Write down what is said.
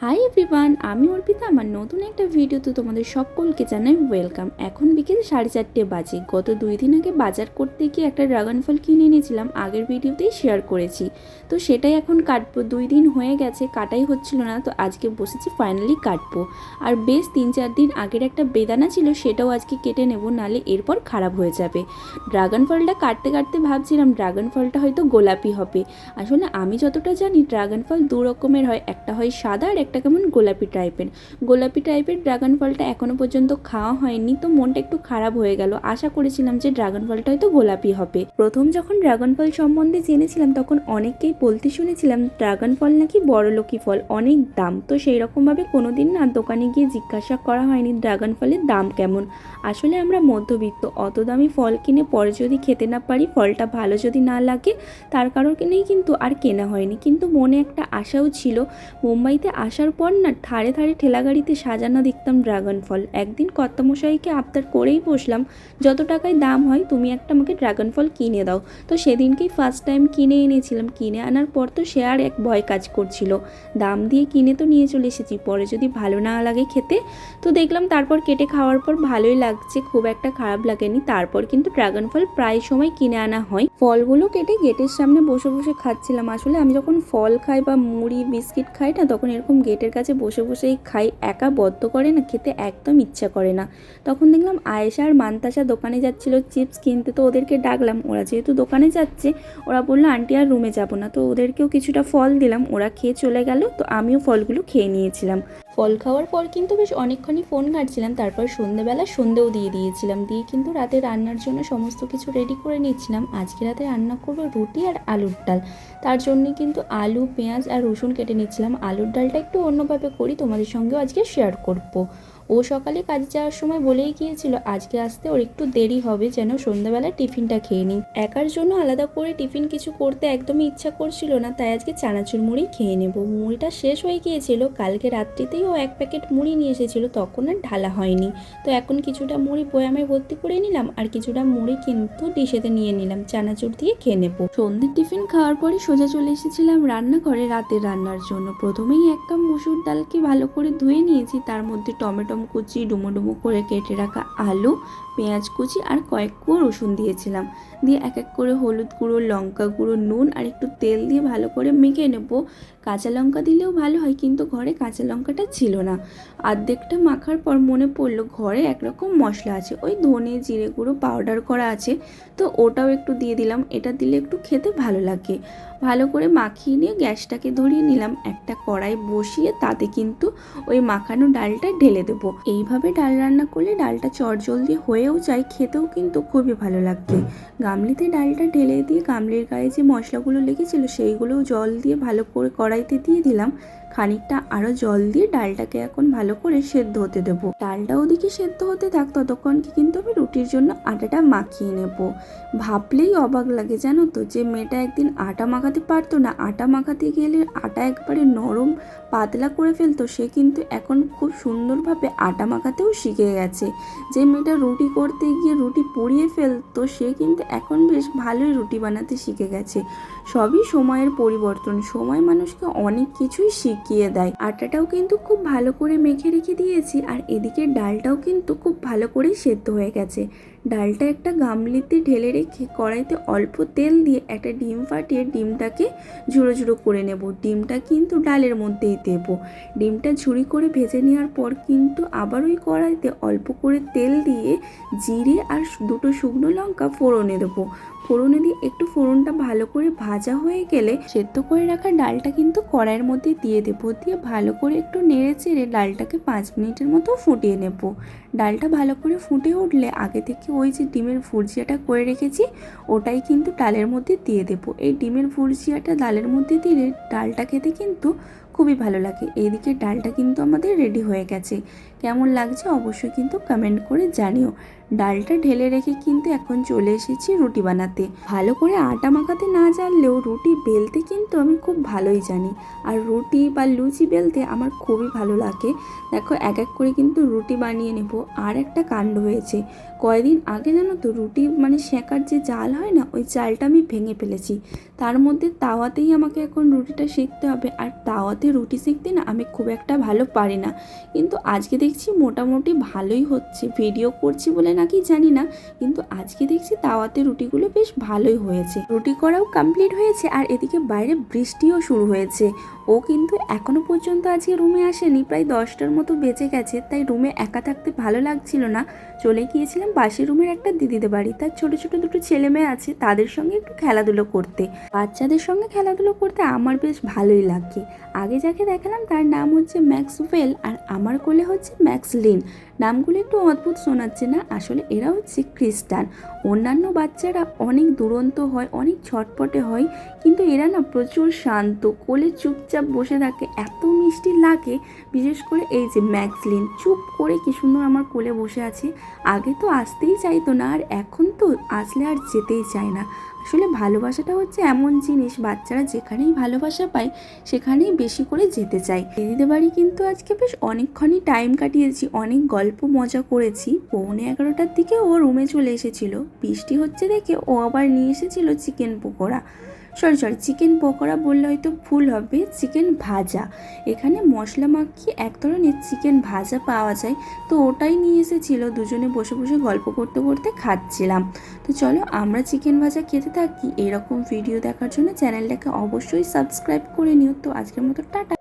Hi everyone, আমি অর্পিতা। আমার নতুন একটা ভিডিওতে তোমাদের সকলকে জানাই ওয়েলকাম। এখন বিকেল 4:30 বাজে। গত 2 দিন আগে বাজার করতে গিয়ে একটা ড্রাগন ফল কিনে এনেছিলাম, আগের ভিডিওতেই শেয়ার করেছি। তো সেটাই এখন কাটবো। 2 দিন হয়ে গেছে, কাটাই হচ্ছিল না, তো আজকে বসেছি ফাইনালি কাটবো। আর বেশ 3-4 দিন আগের একটা বেদানা ছিল, সেটাও আজকে কেটে নেব, নালে এরপর খারাপ হয়ে যাবে। ড্রাগন ফলটা কাটতে কাটতে ভাবছিলাম ড্রাগন ফলটা হয়তো গোলাপি হবে। আসলে আমি যতটা জানি ড্রাগন ফল 2 রকমের হয়, একটা হয় সাদা আর একটা কেমন গোলাপি টাইপের ড্রাগন ফলটা এখনো পর্যন্ত খাওয়া হয়নি, তো মনটা একটু খারাপ হয়ে গেল। আশা করেছিলাম যে ড্রাগন ফলটা হয়তো গোলাপি হবে। প্রথম যখন ড্রাগন ফল সম্বন্ধে জেনেছিলাম তখন অনেককেই বলতে শুনেছিলাম ড্রাগন ফল নাকি বড়লোকি ফল, অনেক দাম। তো সেই রকমভাবে কোনোদিন না দোকানে গিয়ে জিজ্ঞাসা করা হয়নি ড্রাগন ফলের দাম কেমন। আসলে আমরা মধ্যবিত্ত, অত দামি ফল কিনে পরে যদি খেতে না পারি, ফলটা ভালো যদি না লাগে, তার কারণেই কিন্তু আর কেনা হয়নি। কিন্তু মনে একটা আশাও ছিল। মুম্বাইতে আসার পর না ধারে ধারে ঠেলাগাড়িতে সাজানো দেখতাম ড্রাগন ফল। একদিন কর্তামশাইকে আবদার করেই বসলাম, যত টাকায় দাম হয় তুমি একটা আমাকে ড্রাগন ফল কিনে দাও। তো সেদিনকেই ফার্স্ট টাইম কিনে এনেছিলাম। কিনে আনার পর তো সে আর এক ভয় কাজ করছিল। দাম দিয়ে কিনে তো নিয়ে চলে এসেছি, পরে যদি ভালো না লাগে খেতে। তো দেখলাম তারপর কেটে খাওয়ার পর ভালোই লাগছে, খুব একটা খারাপ লাগেনি। তারপর কিন্তু ড্রাগন ফল প্রায় সময় কিনে আনা হয়। ফলগুলো কেটে গেটের সামনে বসে বসে খাচ্ছিলাম। আসলে আমি যখন ফল খাই বা মুড়ি বিস্কিট খাই না, তখন এরকম গেটের কাছে বসে বসেই খাই। একা বদ্ধ করে না, খেতে একদম ইচ্ছা করে না। তখন দেখলাম আয়েশা আর মান্তাসা দোকানে যাচ্ছিল চিপস কিনতে, তো ওদেরকে ডাকলাম। ওরা যেহেতু দোকানে যাচ্ছে, ওরা বললো আন্টি আর রুমে যাবো না। তো ওদেরকেও কিছুটা ফল দিলাম, ওরা খেয়ে চলে গেল। তো আমিও ফলগুলো খেয়ে নিয়েছিলাম। ফল খাওয়ার পর কিন্তু বেশ অনেকক্ষণই ফোন ঘাঁটছিলাম। তারপর সন্ধেবেলা সন্ধেও দিয়ে দিয়েছিলাম। দিয়ে কিন্তু রাতে রান্নার জন্য সমস্ত কিছু রেডি করে নিচ্ছিলাম। আজকে রাতে রান্না করবো রুটি আর আলুর ডাল। তার জন্য কিন্তু আলু, পেঁয়াজ আর রসুন কেটে নিচ্ছিলাম। আলুর ডালটা একটু অন্যভাবে করি, তোমাদের সঙ্গেও আজকে শেয়ার করবো। ও সকালে কাজে যাওয়ার সময় বলেই গিয়েছিল আজকে আসতে ওর একটু দেরি হবে, যেন সন্ধ্যাবেলা টিফিনটা খেয়ে নিই। একার জন্য আলাদা করে টিফিন কিছু করতে একদমই ইচ্ছা করছিল না, তাই আজকে চানাচুর মুড়ি খেয়ে নেব। মুড়িটা শেষ হয়ে গিয়েছিল, কালকে রাত্রিতেই ও 1 প্যাকেট মুড়ি নিয়ে এসেছিল, তখন আর ঢালা হয়নি। তো এখন কিছুটা মুড়ি বয়ামে ভর্তি করে নিলাম, আর কিছুটা মুড়ি কিন্তু ডিশেতে নিয়ে নিলাম, চানাচুর দিয়ে খেয়ে নেব। সন্ধ্যের টিফিন খাওয়ার পরে সোজা চলে এসেছিলাম রান্নাঘরে রাতের রান্নার জন্য। প্রথমেই 1 কাপ মুসুর ডালকে ভালো করে ধুয়ে নিয়েছি। তার মধ্যে টমেটো কুচি, ডুমো ডুমো করে কেটে রাখা আলু, পেঁয়াজ কুচি আর কয়েক কুয়ো রসুন দিয়েছিলাম। দিয়ে এক এক করে হলুদ গুঁড়ো, লঙ্কা গুঁড়ো, নুন আর একটু তেল দিয়ে ভালো করে মেখে নেব। কাঁচা লঙ্কা দিলেও ভালো হয়, কিন্তু ঘরে কাঁচা লঙ্কাটা ছিল না। অর্ধেকটা মাখার পর মনে পড়লো ঘরে একরকম মশলা আছে, ওই ধনে জিরে গুঁড়ো পাউডার করা আছে, তো ওটাও একটু দিয়ে দিলাম। এটা দিলে একটু খেতে ভালো লাগে। ভালো করে মাখিয়ে নিয়ে গ্যাসটাকে ধরিয়ে নিলাম। একটা কড়াই বসিয়ে তাতে কিন্তু ওই মাখানো ডালটা ঢেলে দেবো। এইভাবে ডাল রান্না করলে ডালটা চটজলদি হয়েও যায়, খেতেও কিন্তু খুবই ভালো লাগবে। গামলিতে ডালটা ঢেলে দিয়ে গামলির গায়ে যে মশলাগুলো লেগেছিল সেইগুলোও জল দিয়ে ভালো করে কড়াইতে দিয়ে দিলাম। খানিকটা আরও জল দিয়ে ডালটাকে এখন ভালো করে সেদ্ধ হতে দেবো। ডালটা ওদিকে সেদ্ধ হতে থাক, ততক্ষণকে কিন্তু আমি রুটির জন্য আটাটা মাখিয়ে নেব। ভাবলেই অবাক লাগে জানো তো, যে মেয়েটা একদিন আটা মাখাতে পারতো না, আটা মাখাতে গেলে আটা একবারে নরম পাতলা করে ফেলতো, সে কিন্তু এখন খুব সুন্দরভাবে আটা মাখাতেও শিখে গেছে। যে মেয়েটা রুটি করতে গিয়ে রুটি পুড়িয়ে ফেলতো, সে কিন্তু এখন বেশ ভালোই রুটি বানাতে শিখে গেছে। সবই সময়ের পরিবর্তন, সময় মানুষকে অনেক কিছুই শিখিয়ে দেয়। আটাটাও কিন্তু খুব ভালো করে মেখে রেখে দিয়েছি, আর এদিকে ডালটাও কিন্তু খুব ভালো করেই সেদ্ধ হয়ে গেছে। ডালটা একটা গামলিতে ঢেলে রেখে কড়াইতে অল্প তেল দিয়ে একটা ডিম ফাটিয়ে ডিমটাকে ঝুড়ো ঝুড়ো করে নেব। ডিমটা কিন্তু ডালের মধ্যেই দেব। ডিমটা ঝুড়ি করে ভেজে নেওয়ার পর কিন্তু আবার ওই কড়াইতে অল্প করে তেল দিয়ে জিরে আর 2টো শুকনো লঙ্কা ফোড়নে দেবো। ফোড়নে দিয়ে একটু ফোড়নটা ভালো করে ভাজা হয়ে গেলে সেদ্ধ করে রাখা ডালটা কিন্তু কড়াইয়ের মধ্যে দিয়ে দেবো। দিয়ে ভালো করে একটু নেড়ে চেড়ে ডালটাকে 5 মিনিটের মতো ফুটিয়ে নেব। ডালটা ভালো করে ফুটে উঠলে আগে থেকে ওই যে ডিমের ভুর্জিয়াটা করে রেখেছি, ওটাই কিন্তু ডালের মধ্যে দিয়ে দেবো। এই ডিমের ভুর্জিয়াটা ডালের মধ্যে দিলে ডালটা খেতে কিন্তু খুবই ভালো লাগে। এইদিকে ডালটা কিন্তু আমাদের রেডি হয়ে গেছে। কেমন লাগছে অবশ্যই কিন্তু কমেন্ট করে জানিও। ডালটা ঢেলে রেখে কিন্তু এখন চলে এসেছি রুটি বানাতে। ভালো করে আটা মাখাতে না জানলেও রুটি বেলতে কিন্তু আমি খুব ভালোই জানি। আর রুটি বা লুচি বেলতে আমার খুবই ভালো লাগে। দেখো এক এক করে কিন্তু রুটি বানিয়ে নেব। আর একটা কাণ্ড হয়েছে, কয়েকদিন আগে জানো তো রুটি সেঁকার যে জাল হয় না, ওই জালটা আমি ভেঙে ফেলেছি। তার মধ্যে তাওয়াতেই আমাকে এখন রুটিটা সেঁকতে হবে। আর তাওয়াতে রুটি সেঁকতে না আমি খুব একটা ভালো পারি না, কিন্তু আজকে দেখছি মোটামুটি ভালোই হচ্ছে। ভিডিও করছি বলে নাকি জানি না, কিন্তু আজকে দেখছি তাওয়াতে রুটিগুলো বেশ ভালোই হয়েছে। রুটি করাও কমপ্লিট হয়েছে আর এদিকে বাইরে বৃষ্টিও শুরু হয়েছে। ও কিন্তু এখনো পর্যন্ত আজকে রুমে আসেনি, প্রায় 10টার মতো বেজে গেছে। তাই রুমে একা থাকতে ভালো লাগছিল না, চলে গিয়েছিলাম পাশের রুমের একটা দিদিদের বাড়ি। তার ছোট ছোট দুটো ছেলে মেয়ে আছে, তাদের সঙ্গে একটু খেলাধুলো করতে। বাচ্চাদের সঙ্গে খেলাধুলো করতে আমার বেশ ভালোই লাগে। আগে যাকে দেখালাম তার নাম হচ্ছে ম্যাক্সওয়েল, আর আমার কোলে হচ্ছে ম্যাক্সলিন। নামগুলো একটু অদ্ভুত শোনাচ্ছে না? আসলে এরা হচ্ছে খ্রিস্টান। অন্যান্য বাচ্চারা অনেক দুরন্ত হয়, অনেক ছটপটে হয়, কিন্তু এরা না প্রচুর শান্ত, কোলে চুপচাপ বসে থাকে, এত মিষ্টি লাগে। বিশেষ করে এই যে ম্যাক্সলিন, চুপ করে কি সুন্দর আমার কোলে বসে আছে। আগে তো আসতেই চাইতো না, আর এখন তো আসলে আর যেতেই চায় না। আসলে ভালোবাসাটা হচ্ছে এমন জিনিস, বাচ্চারা যেখানেই ভালোবাসা পায় সেখানেই বেশি করে যেতে চায়। দিদিদের বাড়ি কিন্তু আজকে বেশ অনেকক্ষণই টাইম কাটিয়েছি, অনেক গল্প মজা করেছি। 11:30টার দিকে ও রুমে চলে এসেছিল। বৃষ্টি হচ্ছে দেখে ও আবার নিয়ে এসেছিল chicken pakora. Sorry chicken pakora বললে হয়তো ভুল হবে, চিকেন ভাজা। এখানে মশলা মাখিয়ে এক ধরনের চিকেন ভাজা পাওয়া যায়, তো ওটাই নিয়ে এসেছিল। দুজনে বসে বসে গল্প করতে করতে খাচ্ছিলাম। তো চলো আমরা চিকেন ভাজা খেতে থাকি। এরকম ভিডিও দেখার জন্য চ্যানেলটাকে অবশ্যই সাবস্ক্রাইব করে নিও। তো আজকের মতো টাটা।